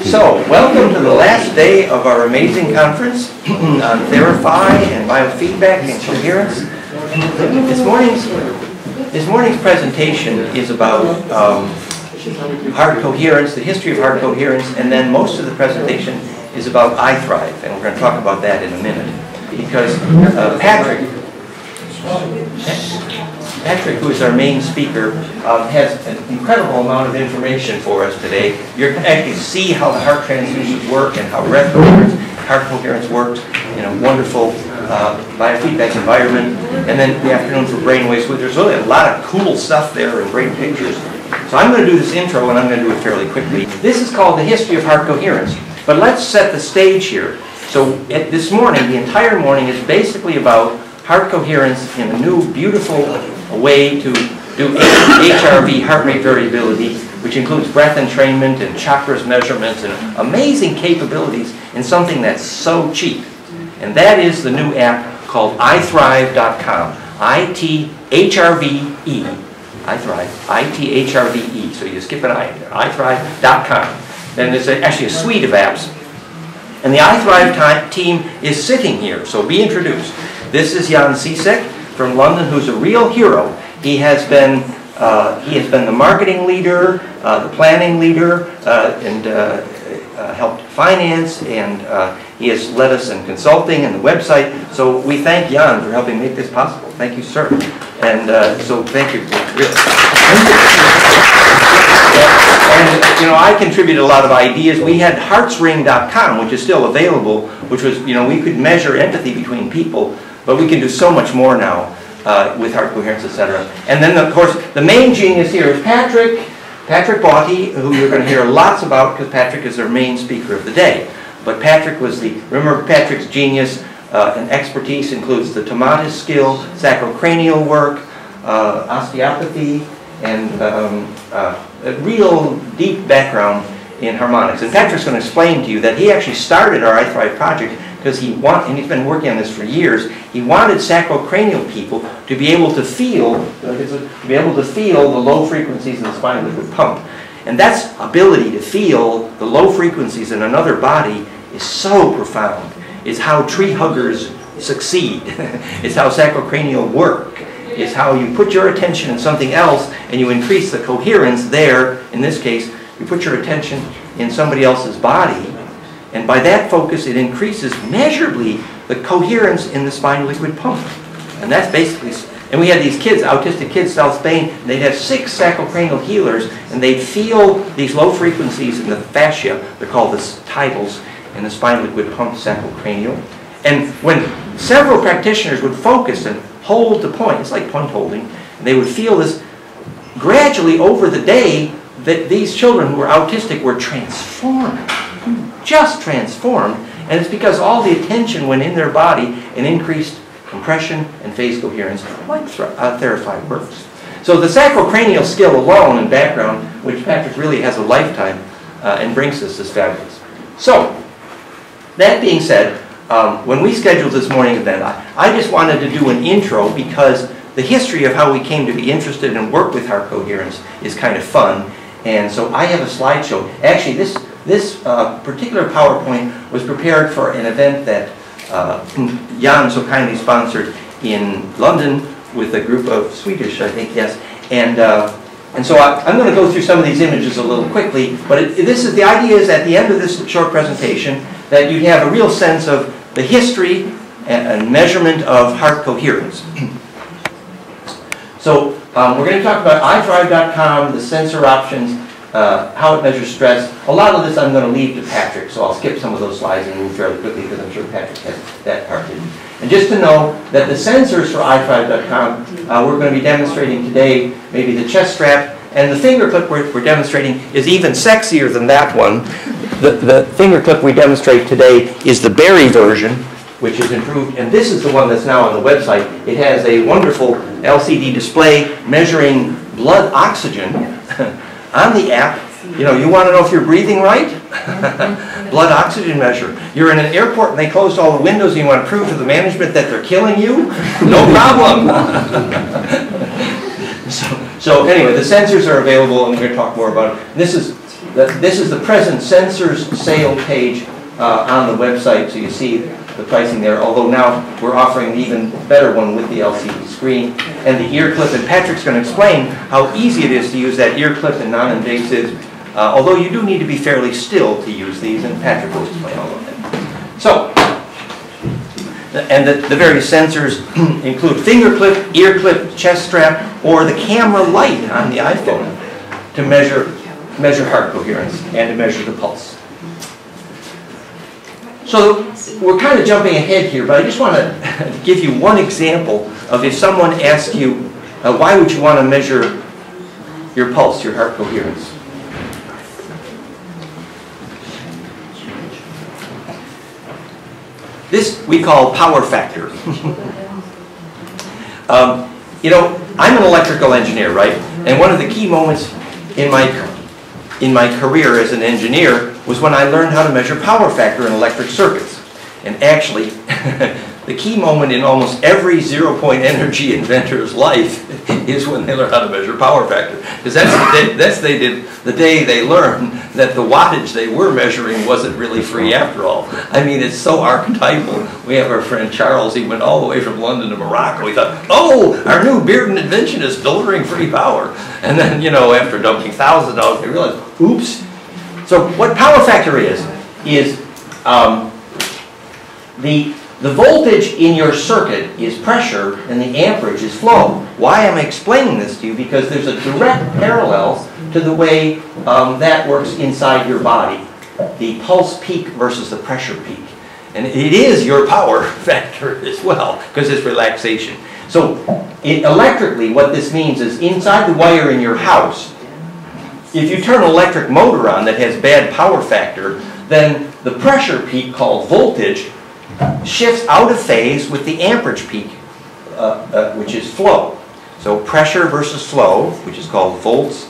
So, welcome to the last day of our amazing conference on Verify and Biofeedback and Coherence. This morning's presentation is about heart coherence, the history of heart coherence, and then most of the presentation is about itHRVe, and we're going to talk about that in a minute. Because Patrick, who is our main speaker, has an incredible amount of information for us today. You're going to actually see how the heart transducers work and how heart coherence works in a wonderful biofeedback environment. And then the afternoon for brainwaves. So there's really a lot of cool stuff there and great pictures. So I'm going to do this intro, and I'm going to do it fairly quickly. This is called the history of heart coherence. But let's set the stage here. So this morning, the entire morning is basically about heart coherence in a new, beautiful way to do itHRVe heart rate variability, which includes breath entrainment and chakras measurements and amazing capabilities in something that's so cheap. And that is the new app called itHRVe.com. itHRVe. itHRVe. itHRVe. So you skip an I there. itHRVe.com. And there's actually a suite of apps. And the itHRVe team is sitting here, so be introduced. This is Jan Sisek from London, who's a real hero. He has been the marketing leader, the planning leader, and helped finance, and he has led us in consulting and the website. So we thank Jan for helping make this possible. Thank you, sir. And so thank you. And you know, I contributed a lot of ideas. We had heartsring.com, which is still available, which was, you know, we could measure empathy between people, but we can do so much more now with heart coherence, etc. And then, of course, the main genius here is Patrick Botti, who you're going to hear lots about because Patrick is our main speaker of the day. But Patrick was remember Patrick's genius and expertise includes the tomatis skill, sacrocranial work, osteopathy, and a real deep background in harmonics. And Patrick's going to explain to you that he actually started our itHRVe project because and he's been working on this for years. He wanted sacrocranial people to be able to feel, the low frequencies in the spinal liquid pump. And that's ability to feel the low frequencies in another body is so profound. It's how tree huggers succeed. It's how sacrocranial work. It's how you put your attention in something else and you increase the coherence there. In this case, you put your attention in somebody else's body, and by that focus it increases measurably the coherence in the spinal liquid pump. And that's basically, and we had these kids, autistic kids, South Spain, and they'd have 6 sacrocranial healers, and they'd feel these low frequencies in the fascia, they're called the titles, in the spinal liquid pump sacrocranial. And when several practitioners would focus and hold the point, it's like point holding, and they would feel this gradually over the day that these children who were autistic were transformed, just transformed, and it's because all the attention went in their body and increased compression and phase coherence, like Verify works. So the sacrocranial skill alone and background, which Patrick really has a lifetime and brings us, is fabulous. So, that being said, when we scheduled this morning event, I just wanted to do an intro because the history of how we came to be interested and work with heart coherence is kind of fun. And so I have a slideshow. Actually, this particular PowerPoint was prepared for an event that Jan so kindly sponsored in London with a group of Swedish, I think, yes. And so I'm going to go through some of these images a little quickly, but the idea is at the end of this short presentation that you have a real sense of the history and measurement of heart coherence. So we're going to talk about itHRVe.com, the sensor options, how it measures stress. A lot of this I'm going to leave to Patrick, so I'll skip some of those slides and move fairly quickly because I'm sure Patrick has that part hidden. And just to know that the sensors for itHRVe.com, we're going to be demonstrating today maybe the chest strap, and the finger clip we're demonstrating is even sexier than that one. The finger clip we demonstrate today is the Berry version, which is improved, and this is the one that's now on the website. It has a wonderful LCD display measuring blood oxygen on the app. You know, you want to know if you're breathing right? Blood oxygen measure. You're in an airport and they closed all the windows and you want to prove to the management that they're killing you? No problem. So anyway, the sensors are available and we're going to talk more about it. This is this is the present sensors sale page on the website, so you see the pricing there, although now we're offering an even better one with the LCD screen and the ear clip, and Patrick's going to explain how easy it is to use that ear clip and non-invasive, although you do need to be fairly still to use these, and Patrick will explain all of that. So, and the various sensors include finger clip, ear clip, chest strap, or the camera light on the iPhone to measure heart coherence and to measure the pulse. So we're kind of jumping ahead here, but I just want to give you one example of if someone asks you, why would you want to measure your pulse, your heart coherence? This we call power factor. You know, I'm an electrical engineer, right? And one of the key moments in my career as an engineer was when I learned how to measure power factor in electric circuits. And actually, the key moment in almost every zero-point energy inventor's life is when they learn how to measure power factor. Because that's the day they learned that the wattage they were measuring wasn't really free after all. I mean, it's so archetypal. We have our friend Charles, he went all the way from London to Morocco. He thought, oh, our new Bearden invention is delivering free power. And then, you know, after dumping thousands of dollars, they realized, oops. So what power factor is the voltage in your circuit is pressure and the amperage is flow. Why am I explaining this to you? Because there's a direct parallel to the way that works inside your body. The pulse peak versus the pressure peak. And it is your power factor as well, because it's relaxation. So electrically, what this means is inside the wire in your house, if you turn an electric motor on that has bad power factor, then the pressure peak, called voltage, shifts out of phase with the amperage peak, which is flow. So pressure versus flow, which is called volts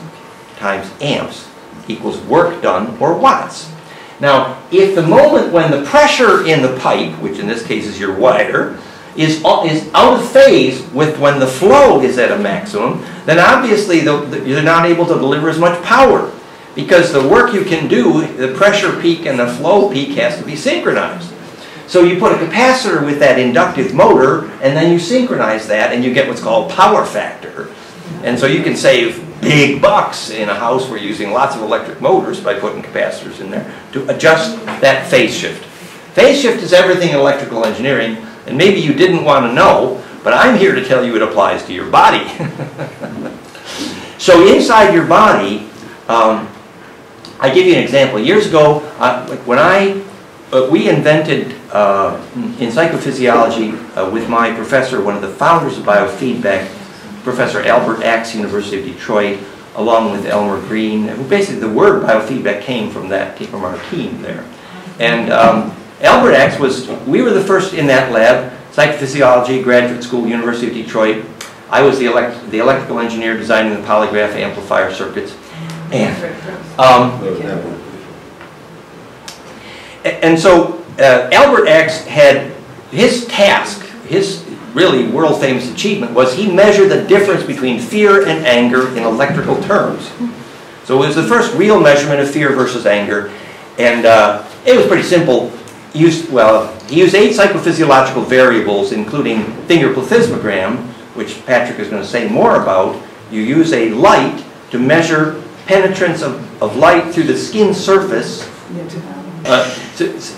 times amps, equals work done, or watts. Now, if the moment when the pressure in the pipe, which in this case is your wire, is out of phase with when the flow is at a maximum, then obviously you're not able to deliver as much power, because the work you can do, the pressure peak and the flow peak, has to be synchronized. So you put a capacitor with that inductive motor, and then you synchronize that, and you get what's called power factor. And so you can save big bucks in a house where you're using lots of electric motors by putting capacitors in there to adjust that phase shift. Phase shift is everything in electrical engineering, and maybe you didn't want to know, but I'm here to tell you it applies to your body. So inside your body, I give you an example. Years ago, when we invented in psychophysiology with my professor, one of the founders of biofeedback, Professor Albert Axe, University of Detroit, along with Elmer Green, who basically the word biofeedback came from our team there. And Albert Axe we were the first in that lab, psychophysiology, graduate school, University of Detroit. I was the electrical engineer designing the polygraph amplifier circuits. And so Albert Axe had his task, his really world famous achievement was he measured the difference between fear and anger in electrical terms. So it was the first real measurement of fear versus anger, and it was pretty simple. He used 8 psychophysiological variables, including finger plethysmogram, which Patrick is going to say more about. You use a light to measure penetrance of light through the skin surface,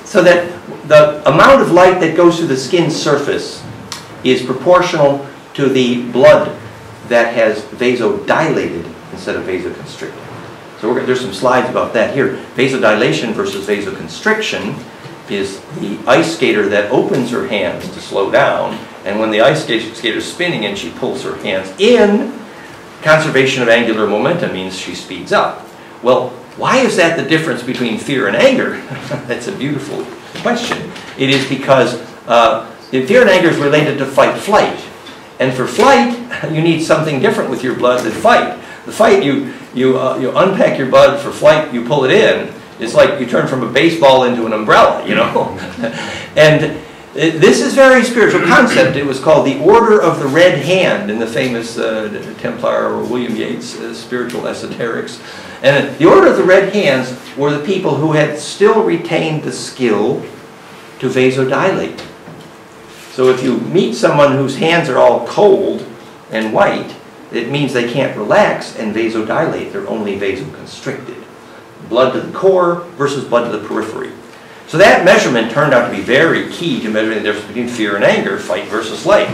so that the amount of light that goes through the skin surface is proportional to the blood that has vasodilated instead of vasoconstricted. So there's some slides about that here. Vasodilation versus vasoconstriction is the ice skater that opens her hands to slow down, and when the ice skater is spinning and she pulls her hands in, conservation of angular momentum means she speeds up. Well, why is that the difference between fear and anger? That's a beautiful question. It is because fear and anger is related to fight-flight. And for flight, you need something different with your blood than fight. The fight, you unpack your blood. For flight, you pull it in. It's like you turn from a baseball into an umbrella, you know. And This is a very spiritual concept. It was called the Order of the Red Hand in the famous Templar William Yeats spiritual esoterics. And the Order of the Red Hands were the people who had still retained the skill to vasodilate. So if you meet someone whose hands are all cold and white, it means they can't relax and vasodilate. They're only vasoconstricted. Blood to the core versus blood to the periphery. So that measurement turned out to be very key to measuring the difference between fear and anger, fight versus flight.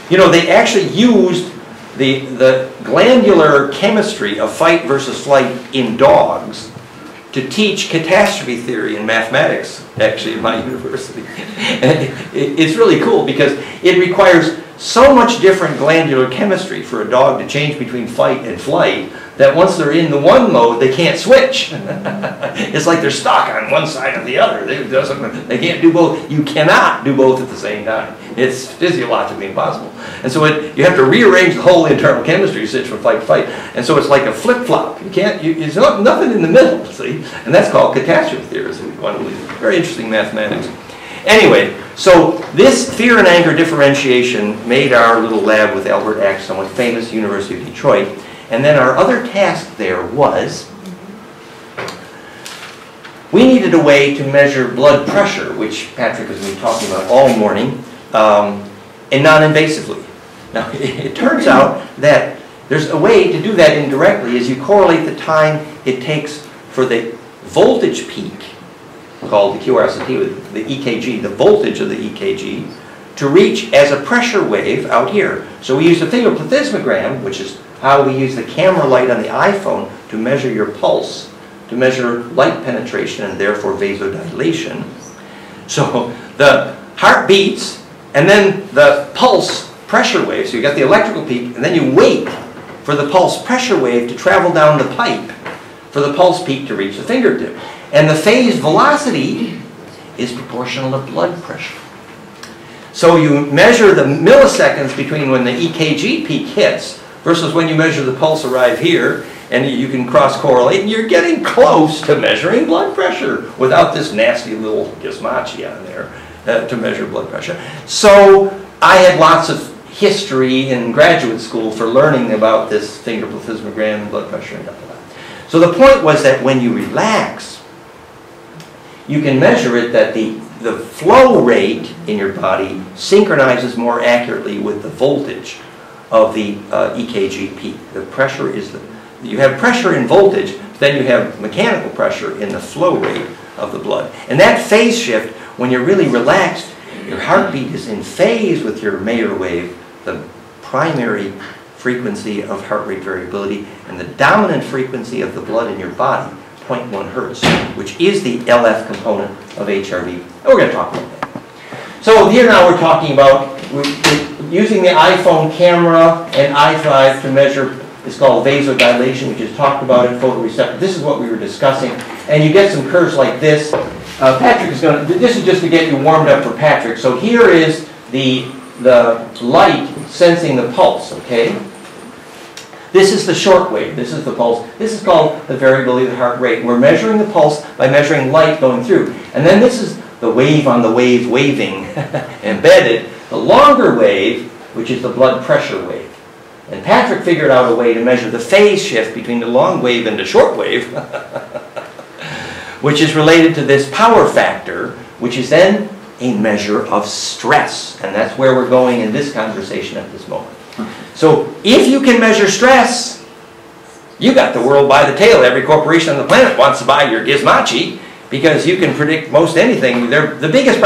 You know, they actually used the glandular chemistry of fight versus flight in dogs to teach catastrophe theory in mathematics, actually, in my university. It's really cool because it requires so much different glandular chemistry for a dog to change between fight and flight that once they're in the one mode, they can't switch. It's like they're stuck on one side or the other. They can't do both. You cannot do both at the same time. It's physiologically impossible. And so you have to rearrange the whole internal chemistry to switch from fight to fight. And so it's like a flip-flop. You can't, there's nothing in the middle, see? And that's called catastrophe theory. Very interesting mathematics. Anyway, so this fear and anger differentiation made our little lab with Albert Axe somewhat famous, University of Detroit. And then our other task there was, we needed a way to measure blood pressure, which Patrick has been talking about all morning, and non-invasively. Now, it turns out that there's a way to do that indirectly, is you correlate the time it takes for the voltage peak, called the QRST with the EKG, the voltage of the EKG, to reach as a pressure wave out here. So we use a finger plethysmogram, which is how we use the camera light on the iPhone to measure your pulse, to measure light penetration and therefore vasodilation. So the heart beats, and then the pulse pressure wave, so you got the electrical peak, and then you wait for the pulse pressure wave to travel down the pipe for the pulse peak to reach the fingertip. And the phase velocity is proportional to blood pressure. So you measure the milliseconds between when the EKG peak hits versus when you measure the pulse arrive here, and you can cross-correlate, and you're getting close to measuring blood pressure without this nasty little gizmachi on there to measure blood pressure. So I had lots of history in graduate school for learning about this finger plethysmogram and blood pressure and stuff like that. So the point was that when you relax, you can measure it that the flow rate in your body synchronizes more accurately with the voltage of the EKG peak. The pressure is you have pressure in voltage, then you have mechanical pressure in the flow rate of the blood. And that phase shift, when you're really relaxed, your heartbeat is in phase with your Mayer wave, the primary frequency of heart rate variability, and the dominant frequency of the blood in your body, 0.1 hertz, which is the LF component of HRV. And we're going to talk about that. So here now we're talking about using the iPhone camera and itHRVe to measure, it's called vasodilation, which is talked about in photoreceptor. This is what we were discussing. And you get some curves like this. Patrick is going to, this is just to get you warmed up for Patrick. So here is the light sensing the pulse, okay? This is the short wave. This is the pulse. This is called the variability of the heart rate. We're measuring the pulse by measuring light going through. And then this is the wave on the wave waving embedded. The longer wave, which is the blood pressure wave. And Patrick figured out a way to measure the phase shift between the long wave and the short wave, which is related to this power factor, which is then a measure of stress. And that's where we're going in this conversation at this moment. So if you can measure stress, you got the world by the tail. Every corporation on the planet wants to buy your gizmachi because you can predict most anything. The biggest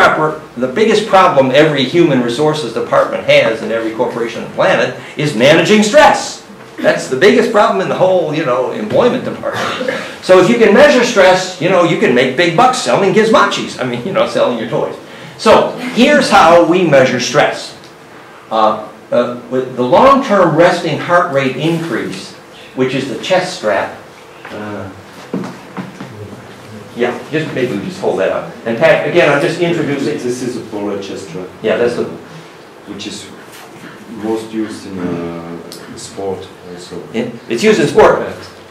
problem every human resources department has in every corporation on the planet is managing stress. That's the biggest problem in the whole, employment department. So if you can measure stress, you can make big bucks selling gizmachis. I mean, selling your toys. So here's how we measure stress. With the long-term resting heart rate increase, which is the chest strap. Yeah, maybe we just hold that up. And Pat, again, I'm just introducing. This is a polar chest strap. Yeah, that's the. Which is most used in sport also. It's used in sport.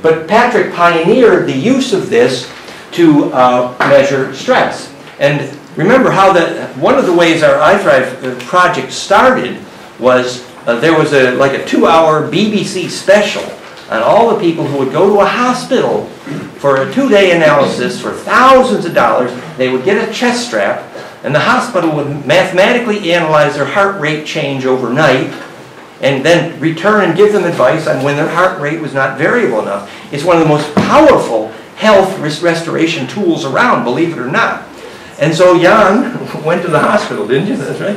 But Patrick pioneered the use of this to measure stress. And remember how one of the ways our itHRVe project started was there was like a 2-hour BBC special on all the people who would go to a hospital for a 2-day analysis for thousands of dollars. They would get a chest strap, and the hospital would mathematically analyze their heart rate change overnight, and then return and give them advice on when their heart rate was not variable enough. It's one of the most powerful health restoration tools around, believe it or not. And so Jan went to the hospital, didn't you? That's right.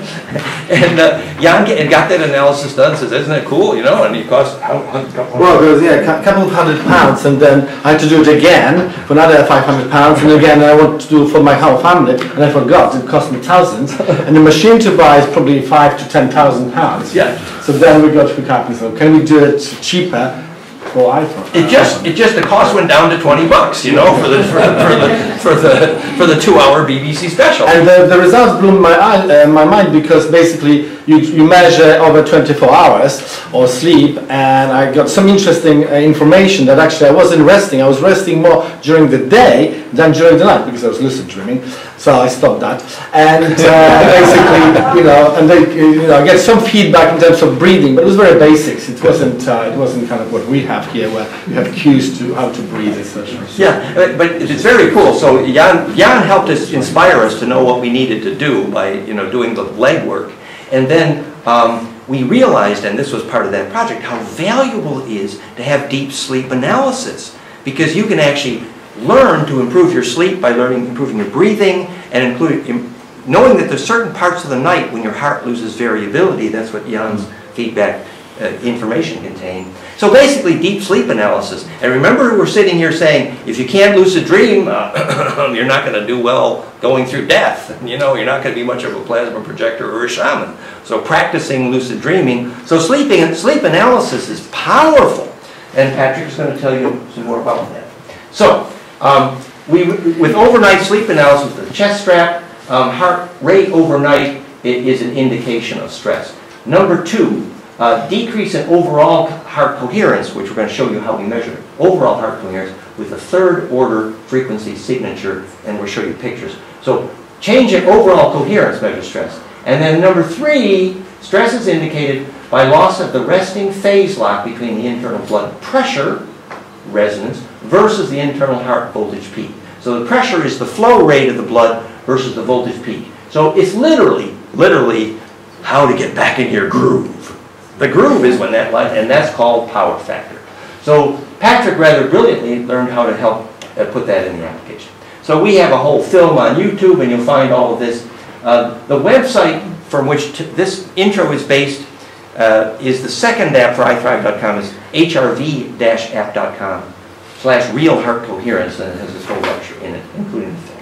And Jan got that analysis done. Says, "Isn't that cool?" You know, and it cost well, it was a couple of £100, and then I had to do it again for another £500, and again I want to do it for my whole family, and I forgot it cost me thousands. And the machine to buy is probably £5,000 to £10,000. Yeah. So then we got to pick up and so can we do it cheaper? Well, it just the cost went down to $20, you know, for the 2-hour BBC special. And the results blew my mind because basically you measure over 24 hours or sleep, and I got some interesting information that actually I wasn't resting. I was resting more during the day than during the night because I was lucid dreaming. So I stopped that, and basically, I get some feedback in terms of breathing, but it was very basics. It wasn't kind of what we have here, where you have cues to how to breathe, etc. Yeah, but it's very cool. So Jan helped us, inspire us to know what we needed to do by doing the legwork, and then we realized, and this was part of that project, how valuable it is to have deep sleep analysis, because you can actually learn to improve your sleep by improving your breathing, and knowing that there's certain parts of the night when your heart loses variability. That's what Jan's feedback information contained. So basically, deep sleep analysis. And remember, we're sitting here saying, if you can't lucid dream, you're not going to do well going through death. You're not going to be much of a plasma projector or a shaman. So practicing lucid dreaming. So sleep analysis is powerful. And Patrick's going to tell you some more about that. So, with overnight sleep analysis, the chest strap, heart rate overnight is an indication of stress. Number 2, decrease in overall heart coherence, which we're going to show you how we measure overall heart coherence with a 3rd order frequency signature, and we'll show you pictures. So change in overall coherence measures stress. And then number 3, stress is indicated by loss of the resting phase lock between the internal blood pressure, resonance, versus the internal heart voltage peak. So the pressure is the flow rate of the blood versus the voltage peak. So it's literally how to get back in your groove. The groove is when that light, and that's called power factor. So Patrick rather brilliantly learned how to help put that in the application. So we have a whole film on YouTube, and you'll find all of this. The website from which this intro is based is the second app for itHRVe.com, is hrv-app.com/real heart coherence, and it has this whole lecture in it, including the film.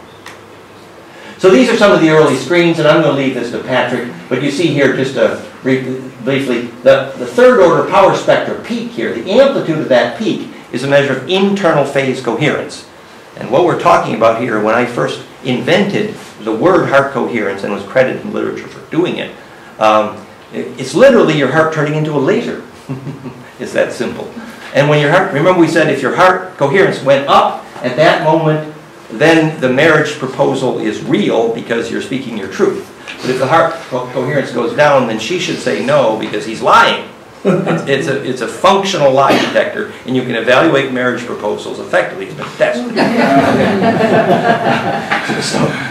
So these are some of the early screens, and I'm going to leave this to Patrick, but you see here just briefly, the 3rd order power spectra peak here, the amplitude of that peak is a measure of internal phase coherence. And what we're talking about here, when I first invented the word heart coherence and was credited in literature for doing it, it's literally your heart turning into a laser. It's that simple. And when your heart, remember we said if your heart coherence went up at that moment, then the marriage proposal is real because you're speaking your truth. But if the heart coherence goes down, then she should say no because he's lying. It's a functional lie detector, and you can evaluate marriage proposals effectively. It's been tested.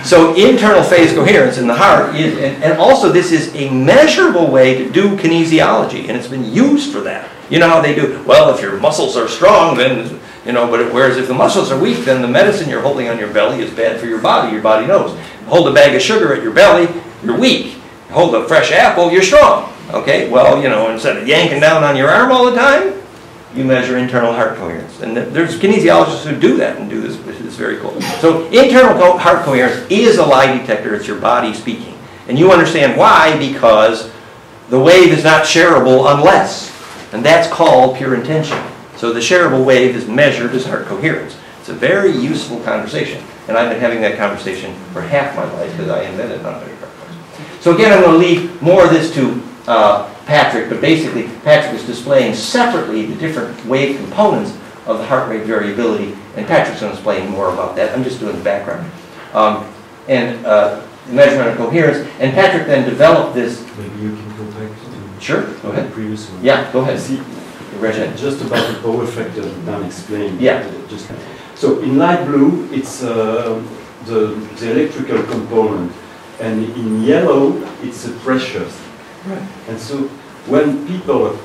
So internal phase coherence in the heart is, and also this is a measurable way to do kinesiology, and it's been used for that. You know how they do, well, if your muscles are strong, then, whereas if the muscles are weak, then the medicine you're holding on your belly is bad for your body knows. Hold a bag of sugar at your belly, you're weak. Hold a fresh apple, you're strong. Okay, well, instead of yanking down on your arm all the time, you measure internal heart coherence. And there's kinesiologists who do that and do this. It's very cool. So internal heart coherence is a lie detector. It's your body speaking. And you understand why, because the wave is not shareable unless. And that's called pure intention. So the shareable wave is measured as heart coherence. It's a very useful conversation. And I've been having that conversation for half my life because I invented non-linear heart coherence. So again, I'm going to leave more of this to Patrick, but basically Patrick is displaying separately the different wave components of the heart rate variability, and Patrick's going to explain more about that. I'm just doing the background. measurement of coherence. And Patrick then developed this. Maybe you can go back to Sure, go ahead. the previous one. Yeah, go ahead. See, just about the power factor that Dan explained. Yeah. So in light blue, it's the electrical component, and in yellow, it's the pressure. Right. And so when people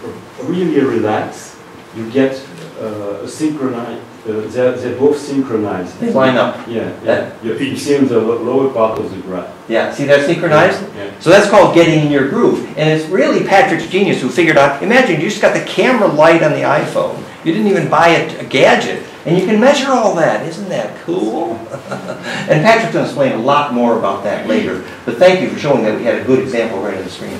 really relax, you get a synchronized. They're both synchronized. They line up. Yeah, yeah. You see in the lower part of the graph. Yeah, see that synchronized? Yeah. So that's called getting in your groove. And it's really Patrick's genius who figured out, imagine you just got the camera light on the iPhone. You didn't even buy a gadget. And you can measure all that. Isn't that cool? And Patrick's going to explain a lot more about that later. But thank you for showing that we had a good example right on the screen.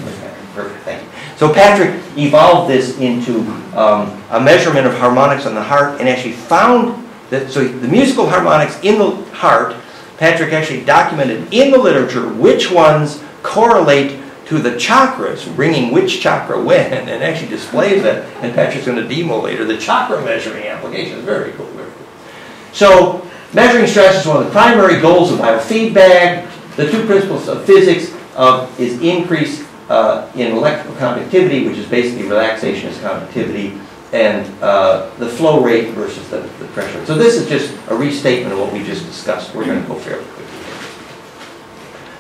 Perfect, thank you. So Patrick evolved this into a measurement of harmonics on the heart and actually found that, so the musical harmonics in the heart, Patrick actually documented in the literature which ones correlate to the chakras, ringing which chakra when, and actually displays that. And Patrick's going to demo later the chakra measuring application. It's very cool, very cool. So measuring stress is one of the primary goals of biofeedback. The two principles of physics is increase in electrical conductivity, which is basically relaxation as conductivity, and the flow rate versus the pressure. So this is just a restatement of what we just discussed. We're going to go fairly quickly.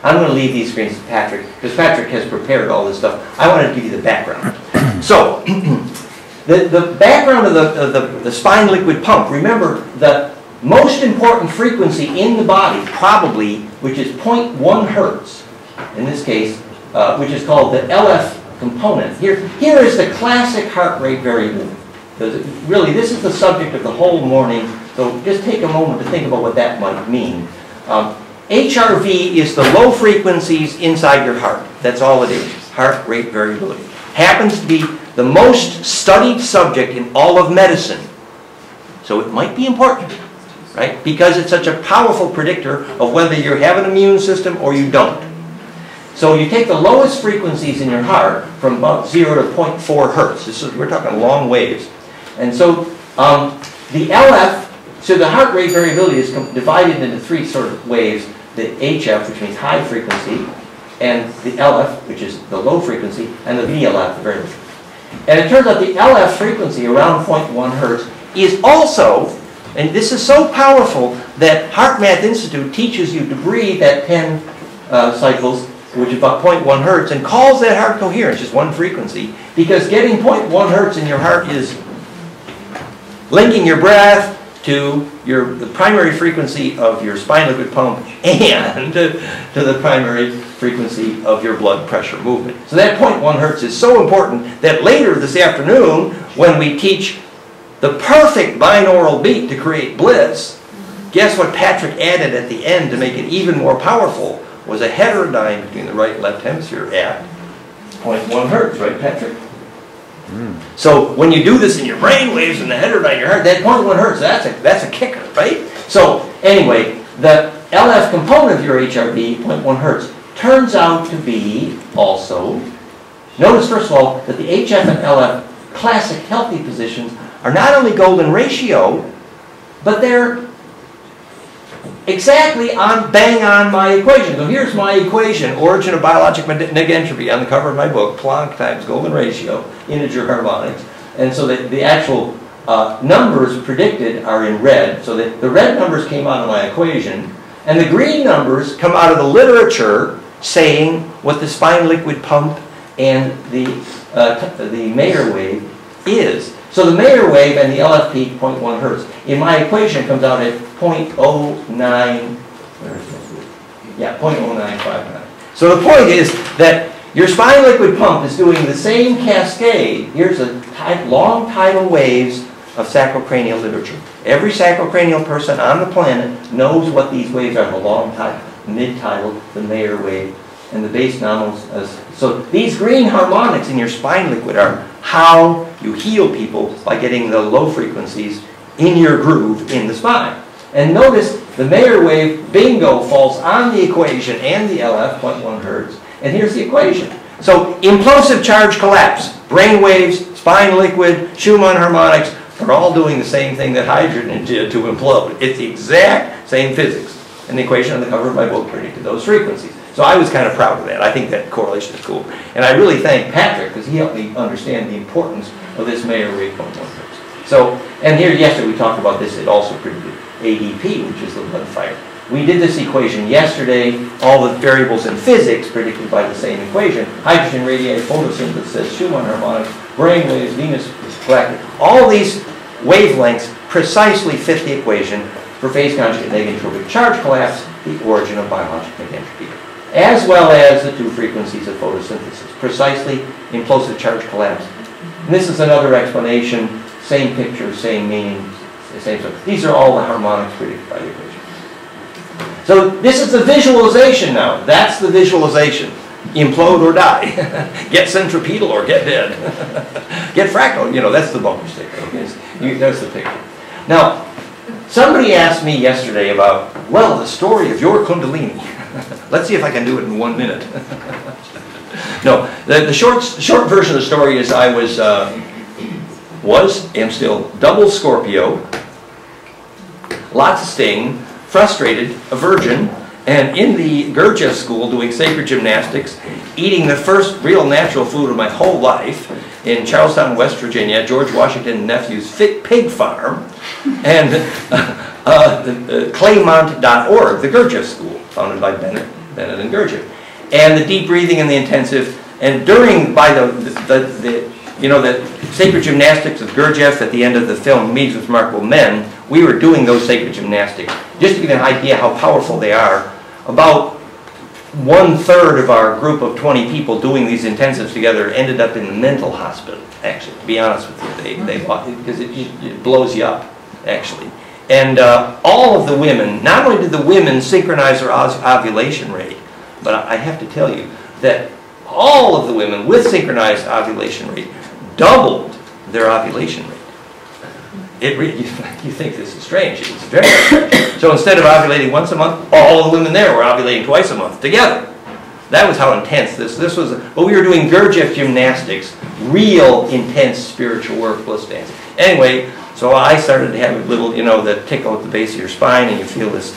I'm going to leave these screens to Patrick, because Patrick has prepared all this stuff. I wanted to give you the background. So, the background of the spine liquid pump, remember the most important frequency in the body, probably, which is 0.1 hertz, in this case, which is called the LF component. Here is the classic heart rate variability. Really, this is the subject of the whole morning, so just take a moment to think about what that might mean. HRV is the low frequencies inside your heart. That's all it is, heart rate variability. Happens to be the most studied subject in all of medicine. So it might be important, right? Because it's such a powerful predictor of whether you have an immune system or you don't. So you take the lowest frequencies in your heart from about 0 to 0.4 hertz. We're talking long waves. And so the LF, so the heart rate variability is divided into three sort of waves. The HF, which means high frequency, and the LF, which is the low frequency, and the VLF, the very low. And it turns out the LF frequency, around 0.1 hertz, is also, and this is so powerful that Heart Math Institute teaches you to breathe at 10 cycles, which is about 0.1 hertz, and calls that heart coherence, just one frequency, because getting 0.1 hertz in your heart is linking your breath to the primary frequency of your spine liquid pump and to the primary frequency of your blood pressure movement. So that 0.1 hertz is so important that later this afternoon, when we teach the perfect binaural beat to create bliss, guess what Patrick added at the end to make it even more powerful was a heterodyne between the right and left hemisphere at 0.1 hertz, right, Patrick? So when you do this in your brain waves and the heterodyne in your heart, that 0.1 hertz, that's a kicker, right? So anyway, the LF component of your HRV, 0.1 hertz, turns out to be also, notice first of all that the HF and LF classic healthy positions are not only golden ratio, but they're exactly bang on my equation. So here's my equation, origin of biologic neg entropy on the cover of my book, Planck times golden ratio, integer harmonics. And so the actual numbers predicted are in red. So the red numbers came out of my equation, and the green numbers come out of the literature saying what the spine liquid pump and the Mayer wave is. So the Mayer wave and the LF peak, 0.1 hertz. In my equation, it comes out at 0.09, yeah, 0.0959. So the point is that your spine liquid pump is doing the same cascade. Here's a long tidal waves of sacrocranial literature. Every sacrocranial person on the planet knows what these waves are: the long tidal, mid-tidal, the Mayer wave, and the base nominals. So these green harmonics in your spine liquid are how you heal people by getting the low frequencies in your groove in the spine. And notice the Mayer wave, bingo, falls on the equation and the LF, 0.1 hertz. And here's the equation. So implosive charge collapse, brain waves, spine liquid, Schumann harmonics are all doing the same thing that hydrogen did to implode. It's the exact same physics. and the equation on the cover of my book predicted those frequencies. So I was kind of proud of that. I think that correlation is cool. And I really thank Patrick, because he helped me understand the importance of this Mayer-Wave homomorphism. So, and here yesterday we talked about this, it also predicted ADP, which is the blood fire. We did this equation yesterday, all the variables in physics predicted by the same equation. Hydrogen radii, photosynthesis, Schumann harmonics, brain waves, Venus galactic. All these wavelengths precisely fit the equation for phase conjugate negative charge collapse, the origin of biological entropy, as well as the two frequencies of photosynthesis, precisely implosive charge collapse. And this is another explanation, same picture, same meaning, same stuff. These are all the harmonics predicted by the equation. So this is the visualization now. That's the visualization. Implode or die. Get centripetal or get dead. Get fractal. You know, that's the bumper sticker. Okay? There's the picture. Now, somebody asked me yesterday about, well, the story of your Kundalini. Let's see if I can do it in 1 minute. No, the short version of the story is I am still double Scorpio, lots of sting, frustrated, a virgin, and in the Gurdjieff school doing sacred gymnastics, eating the first real natural food of my whole life in Charlestown, West Virginia, George Washington Nephew's pig farm, and Claymont.org, the Gurdjieff school, founded by Bennett and Gurdjieff. And the deep breathing and the intensive, and during, by the sacred gymnastics of Gurdjieff at the end of the film Meetings with Remarkable Men, we were doing those sacred gymnastics. Just to give you an idea how powerful they are, about 1/3 of our group of 20 people doing these intensives together ended up in the mental hospital, actually, to be honest with you. Because it blows you up, actually. And all of the women, not only did the women synchronize their ovulation rate, but I have to tell you that all of the women with synchronized ovulation rate doubled their ovulation rate. You think this is strange. It's very strange. So instead of ovulating once a month, all the women there were ovulating twice a month together. That was how intense this was. But we were doing Gurdjieff gymnastics, real intense spiritual work, bliss dance. Anyway, so I started to have a little, that tickle at the base of your spine, and you feel this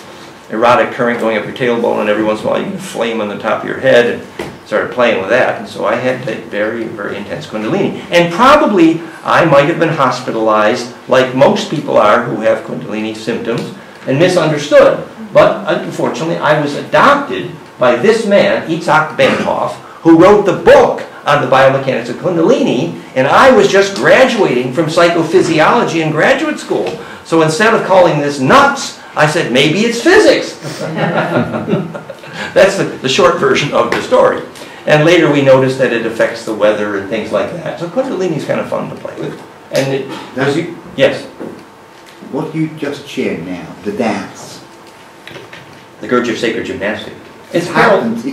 erotic current going up your tailbone, and every once in a while you get a flame on the top of your head, and started playing with that. And so I had a very, very intense Kundalini. And probably I might have been hospitalized, like most people are who have Kundalini symptoms, and misunderstood. But unfortunately, I was adopted by this man, Itzhak Benthoff, who wrote the book on the biomechanics of Kundalini, and I was just graduating from psychophysiology in graduate school. So instead of calling this nuts, I said, maybe it's physics. That's the short version of the story. And later we noticed that it affects the weather and things like that. So Kundalini is kind of fun to play with. And yes? What you just shared now, the dance. The Gurdjieff sacred gymnastic. It happens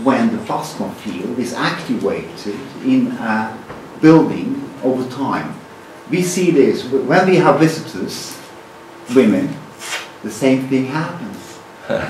when the plasma field is activated in a building over time. We see this when we have visitors, women, the same thing happens.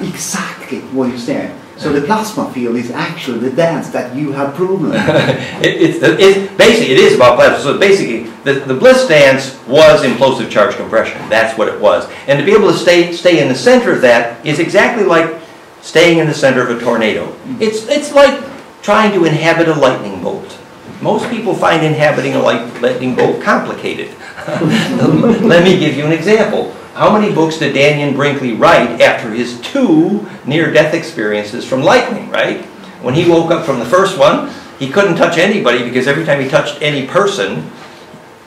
Exactly what you said. So the plasma field is actually the dance that you have proven. Basically, it is about plasma. So basically, the bliss dance was implosive charge compression. That's what it was. And to be able to stay in the center of that is exactly like staying in the center of a tornado. It's like trying to inhabit a lightning bolt. Most people find inhabiting a lightning bolt complicated. Let me give you an example. How many books did Daniel Brinkley write after his 2 near-death experiences from lightning, right? When he woke up from the first one, he couldn't touch anybody because every time he touched any person,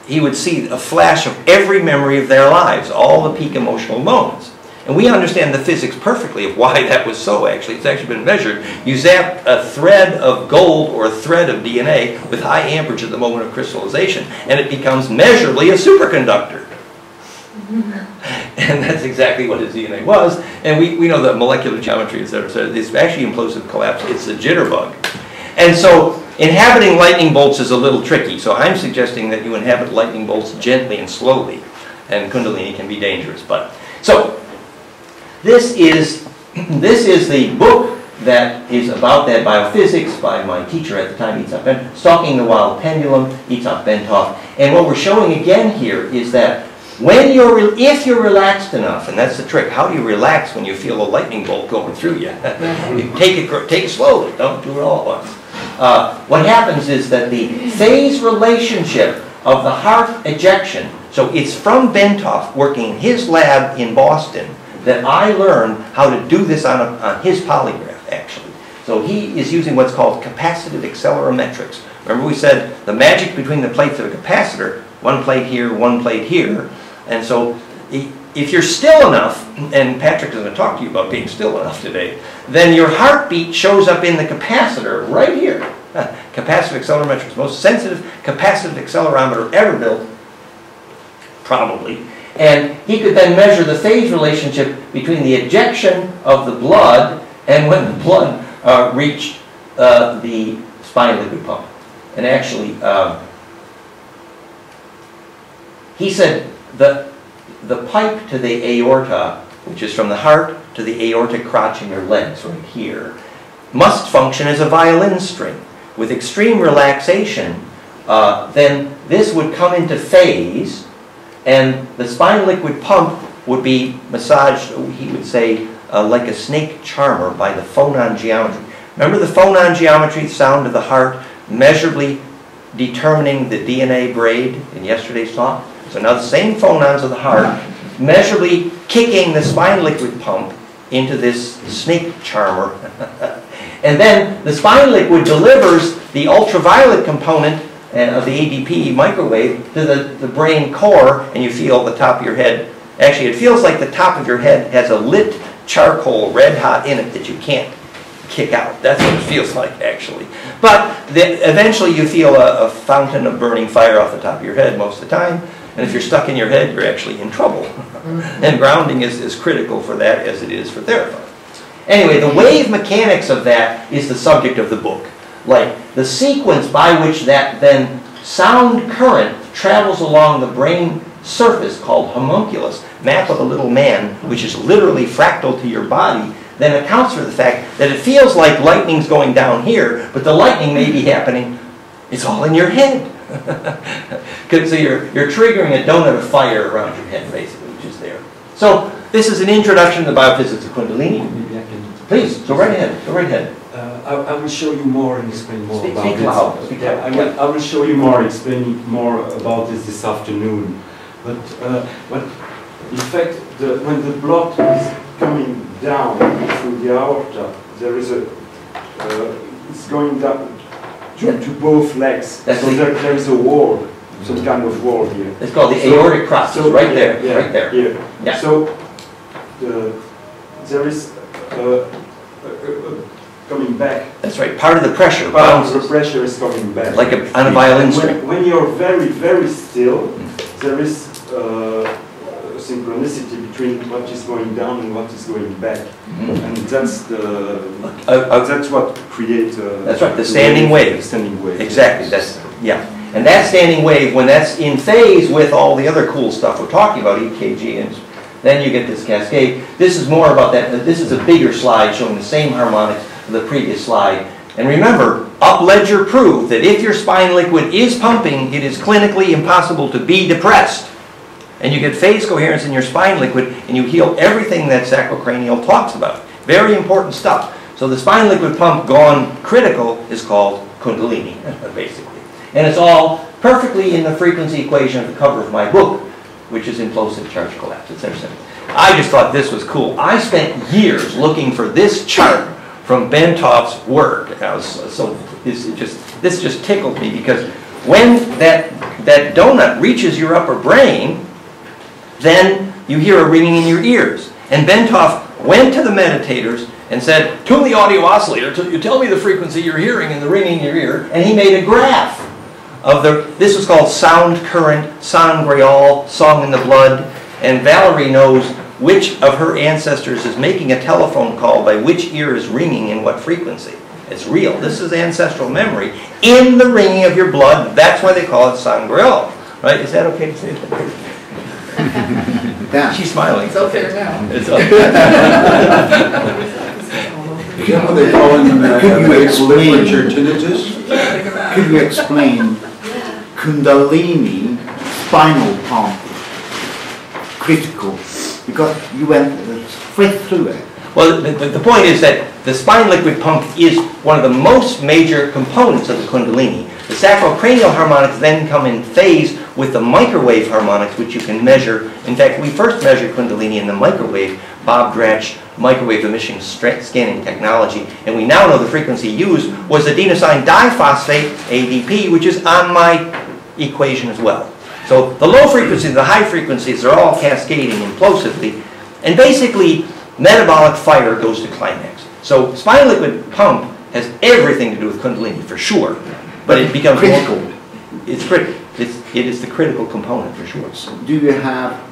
he would see a flash of every memory of their lives, all the peak emotional moments. And we understand the physics perfectly of why that was so, actually. It's actually been measured. You zap a thread of gold or a thread of DNA with high amperage at the moment of crystallization, and it becomes measurably a superconductor. And that's exactly what his DNA was. And we know the molecular geometry, etc. So it's actually implosive collapse. It's a jitterbug. And so inhabiting lightning bolts is a little tricky. So I'm suggesting that you inhabit lightning bolts gently and slowly. And Kundalini can be dangerous. So this is the book that is about that biophysics by my teacher at the time, Itzhak Benthoff, Stalking the Wild Pendulum, Itzhak Benthoff. And what we're showing again here is that if you're relaxed enough, and that's the trick, how do you relax when you feel a lightning bolt going through you? You take it slowly, don't do it all at once. What happens is that the phase relationship of the heart ejection, so it's from Bentoff working in his lab in Boston that I learned how to do this on his polygraph, actually. So he is using what's called capacitive accelerometrics. Remember we said the magic between the plates of a capacitor, one plate here, one plate here. And so if you're still enough, and Patrick is going to talk to you about being still enough today, then your heartbeat shows up in the capacitor right here. Capacitive accelerometrics, most sensitive capacitive accelerometer ever built, probably. And he could then measure the phase relationship between the ejection of the blood and when the blood reached the spinal liquid pump. And actually, he said the pipe to the aorta, which is from the heart to the aortic crotch in your legs, right here, must function as a violin string. With extreme relaxation, then this would come into phase, and the spinal liquid pump would be massaged, he would say, like a snake charmer by the phonon geometry. Remember the phonon geometry, the sound of the heart, measurably determining the DNA braid in yesterday's talk? So now the same phonons of the heart measurably kicking the spinal liquid pump into this snake charmer. And then the spinal liquid delivers the ultraviolet component of the ADP microwave to the brain core, and you feel the top of your head. Actually, it feels like the top of your head has a lit charcoal red hot in it that you can't kick out. That's what it feels like, actually. But eventually you feel a fountain of burning fire off the top of your head most of the time. And if you're stuck in your head, you're actually in trouble. And grounding is critical for that as it is for therapy. Anyway, the wave mechanics of that is the subject of the book. Like the sequence by which that then sound current travels along the brain surface called homunculus, map of a little man, which is literally fractal to your body, then accounts for the fact that it feels like lightning's going down here, but the lightning may be happening, it's all in your head. So you're triggering a donut of fire around your head, basically, which is there. So this is an introduction to the biophysics of Kundalini. Maybe I can. Please, go right ahead. Go right ahead. I will show you more and explain more about speak it. Loud. Speak loud. I will show you more, explain more about this afternoon. But in fact, when the blood is coming down through the aorta, there is it's going down to both legs. So there is a wall, some kind of wall here. It's called the aortic crotch. So right there, right there. Here. Yeah. So there is coming back. That's right. Part of the pressure. Part of the pressure is coming back. Like on a violin string. When you're very, very still, there is synchronicity between what is going down and what is going back, and that's that's what creates. That's right. The standing wave. Standing wave. Exactly. That's and that standing wave, when that's in phase with all the other cool stuff we're talking about, EKG, and then you get this cascade. This is more about that. This is a bigger slide showing the same harmonics of the previous slide. And remember, UpLedger proved that if your spine liquid is pumping, it is clinically impossible to be depressed. And you get phase coherence in your spine liquid, and you heal everything that sacrocranial talks about. Very important stuff. So the spine liquid pump gone critical is called Kundalini, basically. And it's all perfectly in the frequency equation at the cover of my book, which is implosive charge collapse. It's very simple. I just thought this was cool. I spent years looking for this chart from Bentoff's work. This just tickled me, because when that donut reaches your upper brain, then you hear a ringing in your ears. And Bentoff went to the meditators and said, tune the audio oscillator till you tell me the frequency you're hearing and the ringing in your ear. And he made a graph of this was called sound current, sangreal, song in the blood. And Valerie knows which of her ancestors is making a telephone call by which ear is ringing and what frequency. It's real. This is ancestral memory in the ringing of your blood. That's why they call it sangreal. Right? Is that okay to say that? Yeah. She's smiling. It's okay now. It's okay. You know what they call in medical literature tinnitus? Could you explain Kundalini spinal pump critical? Because you went straight through it. Well, the point is that the spine liquid pump is one of the most major components of the Kundalini. The sacrocranial harmonics then come in phase with the microwave harmonics, which you can measure. In fact, we first measured Kundalini in the microwave, Bob Dratch microwave emission scanning technology, and we now know the frequency used was adenosine diphosphate, ADP, which is on my equation as well. So the low frequencies and the high frequencies are all cascading implosively, and basically metabolic fire goes to climax. So spinal liquid pump has everything to do with Kundalini for sure, but it becomes critical. It's critical. It is the critical component for sure. So do you have?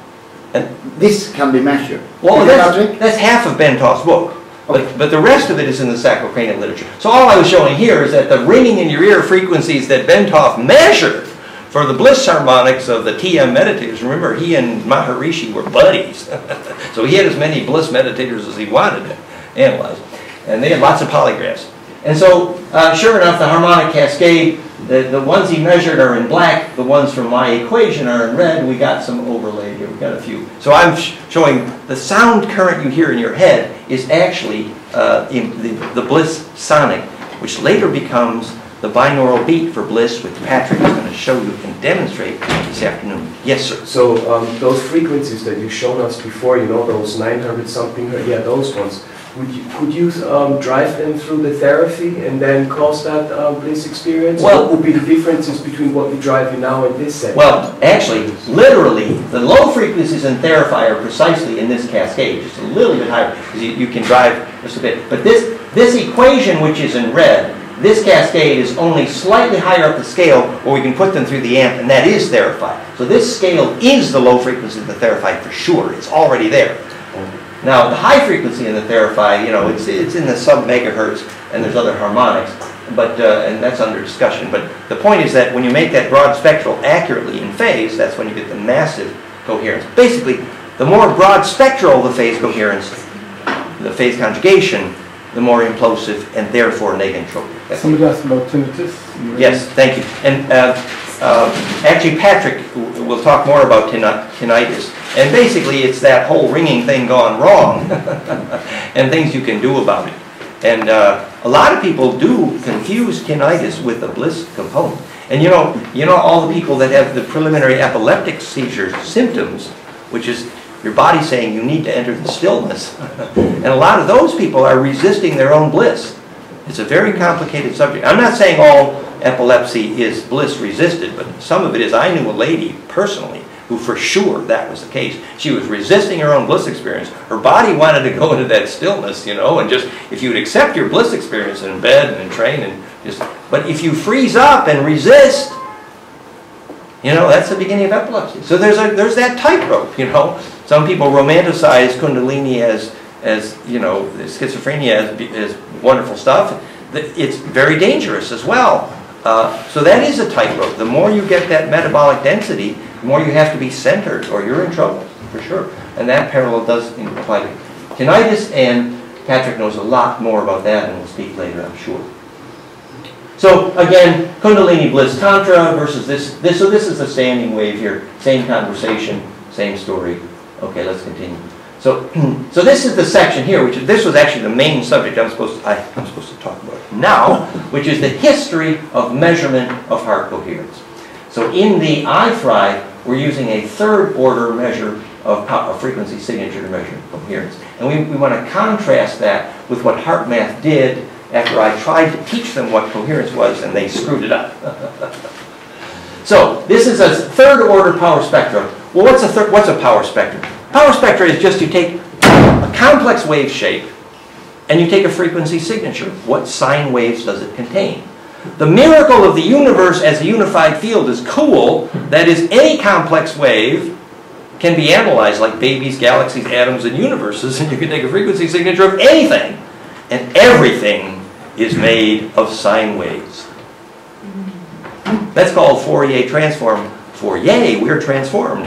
This can be measured. Well, that's half of Bentoff's book, but the rest of it is in the sacrocranial literature. So all I was showing here is that the ringing in your ear frequencies that Bentoff measured for the bliss harmonics of the TM meditators. Remember, he and Maharishi were buddies. So he had as many bliss meditators as he wanted to analyze. And they had lots of polygraphs. And so, sure enough, the harmonic cascade, the ones he measured are in black. The ones from my equation are in red. We got some overlay here. We got a few. So I'm showing the sound current you hear in your head is actually the bliss sonic, which later becomes the binaural beat for bliss, which Patrick is going to show you and demonstrate this afternoon. Yes, sir. So those frequencies that you've shown us before, you know, those 900 something, yeah, those ones. Could you drive them through the therapy and then cause that bliss experience? Well, what would be the differences between what we're driving now and this setting? Well, actually, literally, the low frequencies in therapy are precisely in this cascade, just a little bit higher, because you can drive just a bit. But this equation, which is in red, this cascade is only slightly higher up the scale, where we can put them through the amp, and that is therapy. So this scale is the low frequency of the therapy for sure. It's already there. Now, the high frequency in the therapy, you know, it's in the sub-megahertz, and there's other harmonics, but and that's under discussion. But the point is that when you make that broad spectral accurately in phase, that's when you get the massive coherence. Basically, the more broad spectral the phase coherence, the phase conjugation, the more implosive and therefore negentropic. Somebody asked about tinnitus. Yes, thank you. And actually, Patrick will talk more about tinnitus. And basically, it's that whole ringing thing gone wrong and things you can do about it. And a lot of people do confuse tinnitus with the bliss component. And you know all the people that have the preliminary epileptic seizure symptoms, which is your body saying you need to enter the stillness. And a lot of those people are resisting their own bliss. It's a very complicated subject. I'm not saying all epilepsy is bliss resisted, but some of it is. I knew a lady personally who for sure that was the case. She was resisting her own bliss experience. Her body wanted to go into that stillness, you know, and just, if you would accept your bliss experience in bed and in train and just, but if you freeze up and resist, you know, that's the beginning of epilepsy. So there's that tightrope, you know. Some people romanticize Kundalini as you know, schizophrenia as wonderful stuff. It's very dangerous as well. So that is a tightrope. The more you get that metabolic density, the more you have to be centered, or you're in trouble, for sure. And that parallel does apply to tinnitus, and Patrick knows a lot more about that, and we'll speak later, I'm sure. So again, Kundalini Bliss Tantra versus this. So this is the standing wave here. Same conversation, same story. Okay, let's continue. So, so this is the section here, this was actually the main subject I'm supposed to talk about now, which is the history of measurement of heart coherence. So in the itHRVe, we're using a third order measure of frequency signature to measure coherence. And we want to contrast that with what HeartMath did after I tried to teach them what coherence was, and they screwed it up. So this is a third order power spectrum. Well, what's a power spectrum? Power spectra is just you take a complex wave shape and you take a frequency signature. What sine waves does it contain? The miracle of the universe as a unified field is cool. That is, any complex wave can be analyzed like babies, galaxies, atoms, and universes, and you can take a frequency signature of anything. And everything is made of sine waves. That's called Fourier transform. For yay, we're transformed.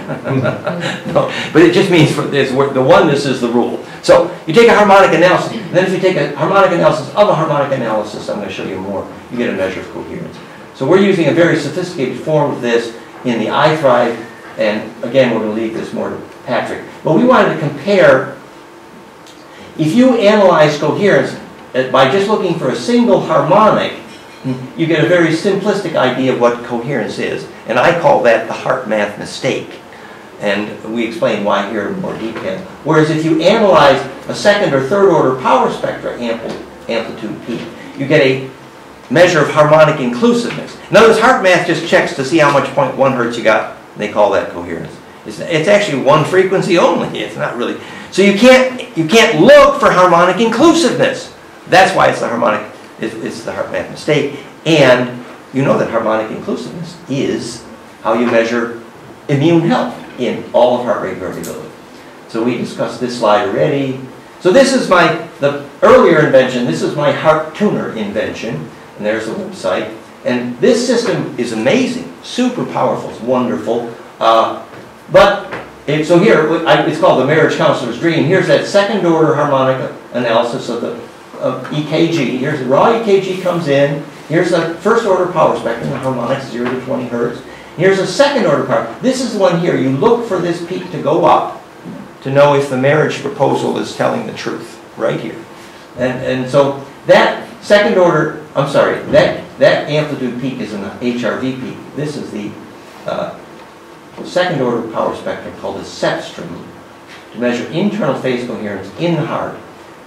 No, but it just means the oneness is the rule. So you take a harmonic analysis, and then if you take a harmonic analysis of a harmonic analysis, I'm going to show you more, you get a measure of coherence. So we're using a very sophisticated form of this in the itHRVe, and again, we're going to leave this more to Patrick. But we wanted to compare, if you analyze coherence by just looking for a single harmonic, you get a very simplistic idea of what coherence is. And I call that the HeartMath mistake. And we explain why here in more detail. Whereas if you analyze a second or third order power spectra amplitude peak, you get a measure of harmonic inclusiveness. In other words, HeartMath just checks to see how much 0.1 hertz you got, and they call that coherence. It's actually one frequency only. It's not really. So you can't look for harmonic inclusiveness. That's why it's the harmonic. It's the HeartMath mistake. And you know that harmonic inclusiveness is how you measure immune health in all of heart rate variability. So we discussed this slide already. So this is the earlier invention. This is my heart tuner invention. And there's the website. And this system is amazing, super powerful, it's wonderful. So here, it's called the marriage counselor's dream. Here's that second order harmonic analysis of the EKG. Here's the raw EKG comes in. Here's the first order power spectrum, the harmonics 0 to 20 hertz. Here's a second order power. This is the one here. You look for this peak to go up to know if the marriage proposal is telling the truth, right here. And so that second order, that amplitude peak is an itHRVe peak. This is the second order power spectrum called the cepstrum to measure internal phase coherence in the heart.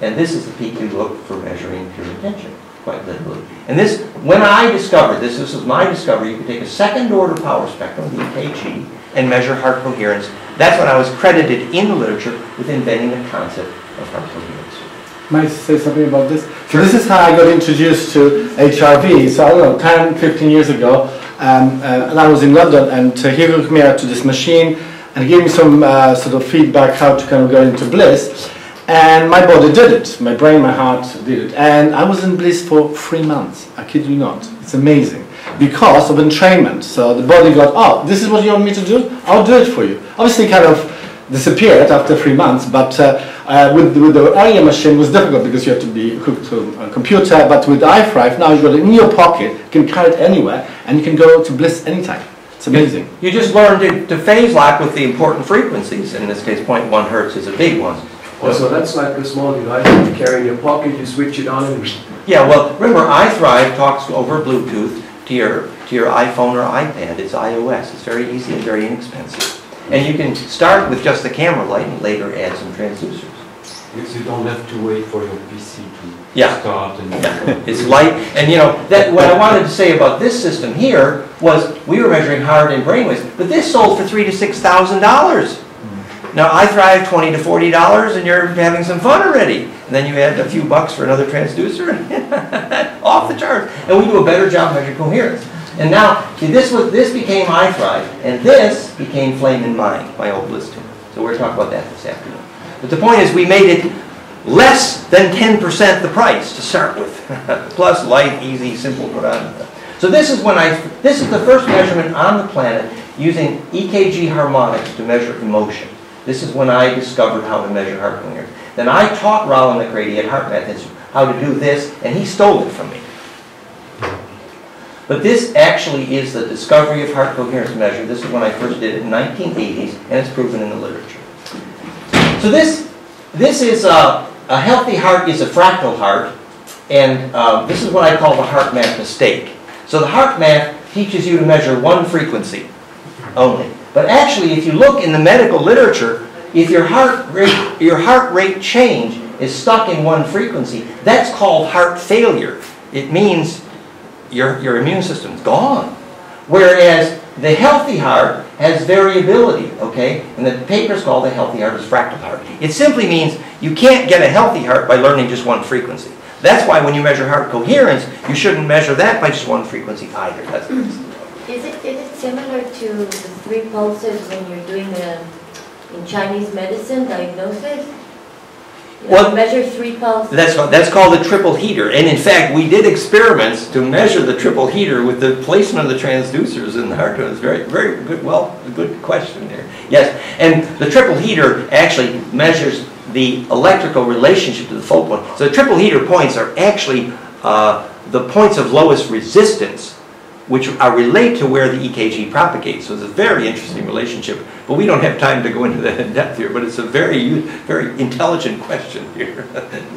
And this is the peak you look for measuring pure intention, quite literally. And this, when I discovered this was my discovery, you could take a second order power spectrum, the EKG, and measure heart coherence. That's when I was credited in the literature with inventing the concept of heart coherence. Might I say something about this? So this is how I got introduced to HRV. So I don't know, 10, 15 years ago, and I was in London, and he hooked me out to this machine and gave me some sort of feedback how to kind of go into bliss. And my body did it. My brain, my heart did it. And I was in bliss for 3 months. I kid you not. It's amazing. Because of entrainment. So the body got, oh, this is what you want me to do? I'll do it for you. Obviously kind of disappeared after 3 months, but with the earlier machine it was difficult because you had to be hooked to a computer, but with the itHRVe, now you've got it in your pocket, you can carry it anywhere, and you can go to bliss anytime. It's amazing. You just learned to phase lock with the important frequencies. In this case, 0.1 hertz is a big one. So that's like a small device that you carry in your pocket, you switch it on and... Yeah, well, remember, itHRVe talks over Bluetooth to your iPhone or iPad. It's iOS. It's very easy and very inexpensive. And you can start with just the camera light and later add some transducers. Because you don't have to wait for your PC to start. And It's light. And you know, what I wanted to say about this system here was we were measuring heart and brainwaves, but this sold for $3,000 to $6,000. Now itHRVe $20 to $40 and you're having some fun already. And then you add a few bucks for another transducer and off the charts. And we do a better job measuring coherence. And now, see, this became itHRVe, and this became Flame in Mind, my old bliss tuner. So we're talking about that this afternoon. But the point is, we made it less than 10% the price to start with. Plus, light, easy, simple, put on. So this is the first measurement on the planet using EKG harmonics to measure emotion. This is when I discovered how to measure heart coherence. Then I taught Roland McCready at HeartMath Institute how to do this, and he stole it from me. But this actually is the discovery of heart coherence measure. This is when I first did it in the 1980s, and it's proven in the literature. So this is a healthy heart is a fractal heart, and this is what I call the HeartMath mistake. So the HeartMath teaches you to measure one frequency only. But actually, if you look in the medical literature, if your heart rate change is stuck in one frequency, that's called heart failure. It means your immune system's gone. Whereas the healthy heart has variability, okay? And the paper's called the healthy heart is fractal heart. It simply means you can't get a healthy heart by learning just one frequency. That's why when you measure heart coherence, you shouldn't measure that by just one frequency either. That's Is it similar to the 3 pulses when you're doing in Chinese medicine diagnosis? Well, measure 3 pulses. That's called a triple heater. And in fact, we did experiments to measure the triple heater with the placement of the transducers in the heart. It was very, very good. Well, a good question there. Yes, and the triple heater actually measures the electrical relationship to the focal point. So the triple heater points are actually the points of lowest resistance which are relate to where the EKG propagates. So it's a very interesting relationship, but we don't have time to go into that in depth here, but it's a very, very intelligent question here.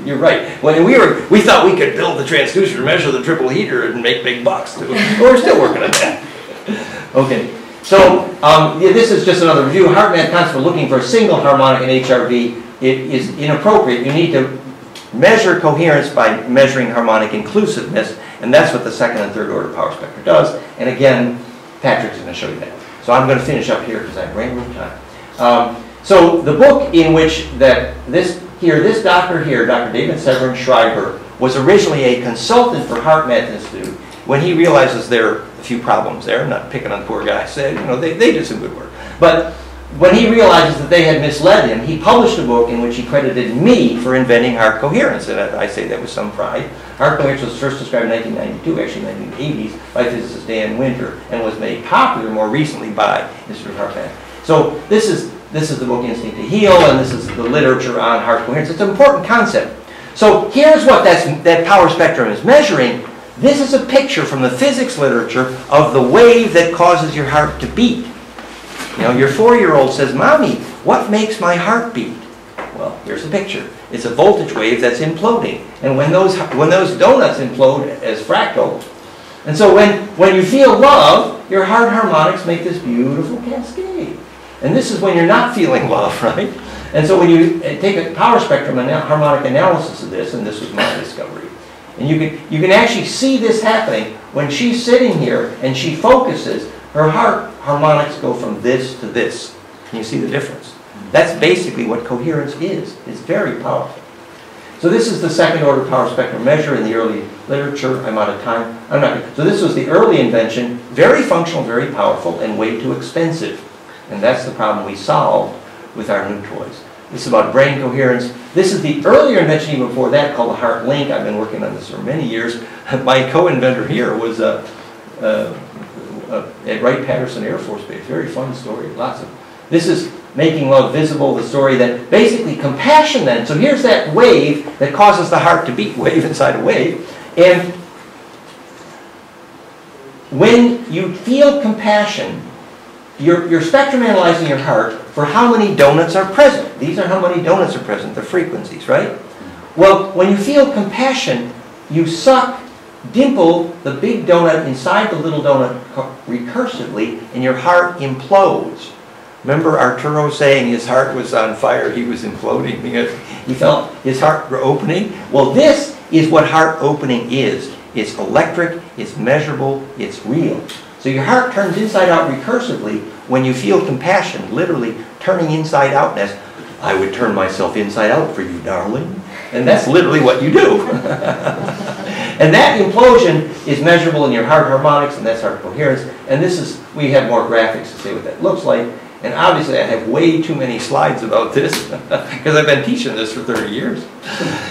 You're right. When we thought we could build the transducer, measure the triple heater, and make big bucks too. We're still working on that. Okay. So this is just another review. HeartMath counts for looking for a single harmonic in HRV. It is inappropriate. You need to measure coherence by measuring harmonic inclusiveness, and that's what the second and third order power spectra does. And again, Patrick's going to show you that. So I'm going to finish up here because I have ran out of time. So the book in which this doctor here, Dr. David Severin Schreiber, was originally a consultant for HeartMath Institute. When he realizes there are a few problems there, I'm not picking on the poor guy, said, you know, they did some good work. But when he realizes that they had misled him, he published a book in which he credited me for inventing heart coherence. And I say that with some pride. Heart coherence was first described in 1992, actually in the 1980s, by physicist Dan Winter, and was made popular more recently by Institute of HeartMath. So this is the book Instinct to Heal, and this is the literature on heart coherence. It's an important concept. So here's what that power spectrum is measuring. This is a picture from the physics literature of the wave that causes your heart to beat. You know, your 4-year-old says, "Mommy, what makes my heart beat?" Well, here's a picture. It's a voltage wave that's imploding. And when those donuts implode as fractal, and so when you feel love, your heart harmonics make this beautiful cascade. And this is when you're not feeling love, right? And so when you take a power spectrum harmonic analysis of this, and this was my discovery, and you can actually see this happening when she's sitting here and she focuses. Her heart harmonics go from this to this. Can you see the difference? That's basically what coherence is. It's very powerful. So this is the second order power spectrum measure in the early literature. I'm out of time. So this was the early invention, very functional, very powerful, and way too expensive. And that's the problem we solved with our new toys. This is about brain coherence. This is the earlier invention even before that called the Heart Link. I've been working on this for many years. My co-inventor here was at Wright-Patterson Air Force Base. Very fun story. This is Making Love Visible, the story that basically compassion then. So here's that wave that causes the heart to beat, wave inside a wave. And when you feel compassion, you're spectrum analyzing your heart for how many donuts are present. These are how many donuts are present, the frequencies, right? Well, when you feel compassion, you dimple the big donut inside the little donut recursively, and your heart implodes. Remember Arturo saying his heart was on fire, he was imploding because he felt his heart opening? Well, this is what heart opening is. It's electric, it's measurable, it's real. So your heart turns inside out recursively when you feel compassion, literally turning inside out. And as I would turn myself inside out for you, darling. And that's literally what you do. And that implosion is measurable in your heart harmonics, and that's heart coherence. And we have more graphics to say what that looks like. And obviously I have way too many slides about this because I've been teaching this for 30 years.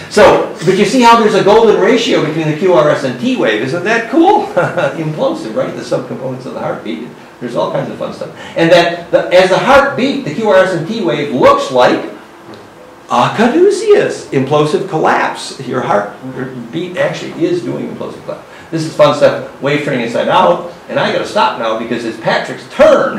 So, but you see how there's a golden ratio between the QRS and T wave. Isn't that cool? Implosive, right? The subcomponents of the heartbeat. There's all kinds of fun stuff. And that as the heartbeat, the QRS and T wave looks like a caduceus, implosive collapse. Your heartbeat actually is doing implosive collapse. This is fun stuff, wave turning inside out, and I got to stop now because it's Patrick's turn.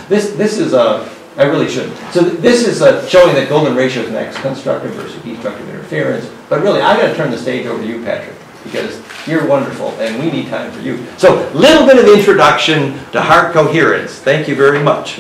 This is I really shouldn't. So this is showing that golden ratio is max constructive versus destructive interference. But really, I got to turn the stage over to you, Patrick, because you're wonderful, and we need time for you. So, little bit of introduction to heart coherence. Thank you very much.